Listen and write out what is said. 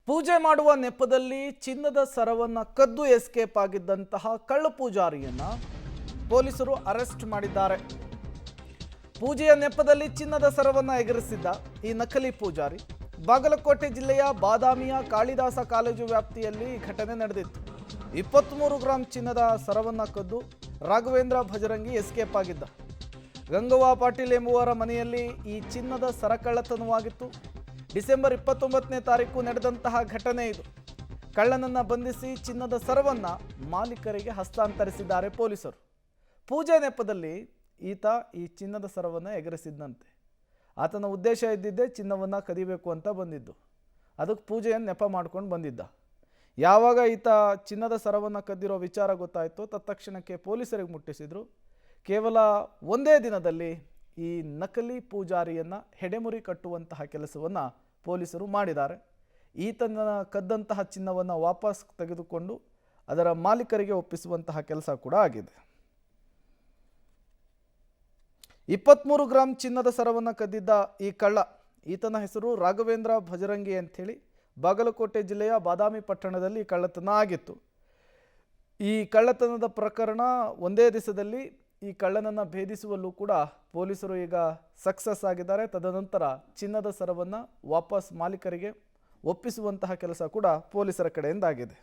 ಪೂಜೆ ಮಾಡುವ ನೆಪದಲ್ಲಿ ಚಿನ್ನದ ಸರವನ್ನ ಕದ್ದು ಎಸ್ಕೇಪ್ ಆಗಿದ್ದಂತಹ ಕಳ್ಳ ಪೂಜಾರಿಯನ್ನ ಪೊಲೀಸರು ಅರೆಸ್ಟ್ ಮಾಡಿದ್ದಾರೆ. ಪೂಜೆಯ ನೆಪದಲ್ಲಿ ಚಿನ್ನದ ಸರವನ್ನ ಎಗರಿಸಿದ್ದ ಈ ನಕಲಿ ಪೂಜಾರಿ ಬಾಗಲಕೋಟೆ ಜಿಲ್ಲೆಯ ಬಾದಾಮಿಯ ಕಾಳಿದಾಸ ಕಾಲೇಜು ವ್ಯಾಪ್ತಿಯಲ್ಲಿ ಘಟನೆ ನಡೆದಿತ್ತು. 23 ಗ್ರಾಂ ಚಿನ್ನದ ಸರವನ್ನ ಕದ್ದು ರಾಘವೇಂದ್ರ ಭಜರಂಗಿ ಎಸ್ಕೇಪ್ ಆಗಿದ್ದ. ಗಂಗವ್ವ ಪಾಟೀಲ್ ಎಂಬುವರ ಮನೆಯಲ್ಲಿ ಈ ಚಿನ್ನದ ಸರ ಕಳ್ಳತನವಾಗಿತ್ತು. ಡಿಸೆಂಬರ್ 29ನೇ ತಾರೀಕು ನಡೆದಂತಹ ಘಟನೆ ಇದು. ಕಳ್ಳನನ್ನ ಬಂಧಿಸಿ ಚಿನ್ನದ ಸರವನ್ನ ಮಾಲೀಕರಿಗೆ ಹಸ್ತಾಂತರಿಸಿದ್ದಾರೆ ಪೊಲೀಸರು. ಪೂಜೆ ನೆಪದಲ್ಲಿ ಈತ ಈ ಚಿನ್ನದ ಸರವನ್ನು ಎಗರಿಸಿದ್ದಂತೆ. ಆತನ ಉದ್ದೇಶ ಇದ್ದಿದ್ದೇ ಚಿನ್ನವನ್ನು ಕದಿಬೇಕು ಅಂತ ಬಂದಿದ್ದು. ಅದಕ್ಕೆ ಪೂಜೆಯನ್ನು ನೆಪ ಮಾಡ್ಕೊಂಡು ಬಂದಿದ್ದ. ಯಾವಾಗ ಈತ ಚಿನ್ನದ ಸರವನ್ನು ಕದ್ದಿರೋ ವಿಚಾರ ಗೊತ್ತಾಯಿತು, ತತ್ಕ್ಷಣಕ್ಕೆ ಪೊಲೀಸರಿಗೆ ಮುಟ್ಟಿಸಿದ್ರು. ಕೇವಲ ಒಂದೇ ದಿನದಲ್ಲಿ ಈ ನಕಲಿ ಪೂಜಾರಿಯನ್ನು ಹೆಡೆಮುರಿ ಕಟ್ಟುವಂತಹ ಕೆಲಸವನ್ನು ಪೊಲೀಸರು ಮಾಡಿದ್ದಾರೆ. ಈತನ ಕದ್ದಂತಹ ಚಿನ್ನವನ್ನು ವಾಪಸ್ ತೆಗೆದುಕೊಂಡು ಅದರ ಮಾಲೀಕರಿಗೆ ಒಪ್ಪಿಸುವಂತಹ ಕೆಲಸ ಕೂಡ ಆಗಿದೆ. 23 ಗ್ರಾಂ ಚಿನ್ನದ ಸರವನ್ನು ಕದ್ದಿದ್ದ ಈ ಕಳ್ಳ, ಈತನ ಹೆಸರು ರಾಘವೇಂದ್ರ ಭಜರಂಗಿ ಅಂಥೇಳಿ ಬಾಗಲಕೋಟೆ ಜಿಲ್ಲೆಯ ಬಾದಾಮಿ ಪಟ್ಟಣದಲ್ಲಿ ಕಳ್ಳತನ ಆಗಿತ್ತು. ಈ ಕಳ್ಳತನದ ಪ್ರಕರಣ ಒಂದೇ ದಿವಸದಲ್ಲಿ ಈ ಕಳ್ಳನನ್ನು ಭೇದಿಸುವಲ್ಲೂ ಕೂಡ ಪೊಲೀಸರು ಈಗ ಸಕ್ಸಸ್ ಆಗಿದ್ದಾರೆ. ತದನಂತರ ಚಿನ್ನದ ಸರವನ್ನು ವಾಪಸ್ ಮಾಲೀಕರಿಗೆ ಒಪ್ಪಿಸುವಂತಹ ಕೆಲಸ ಕೂಡ ಪೊಲೀಸರ ಕಡೆಯಿಂದ ಆಗಿದೆ.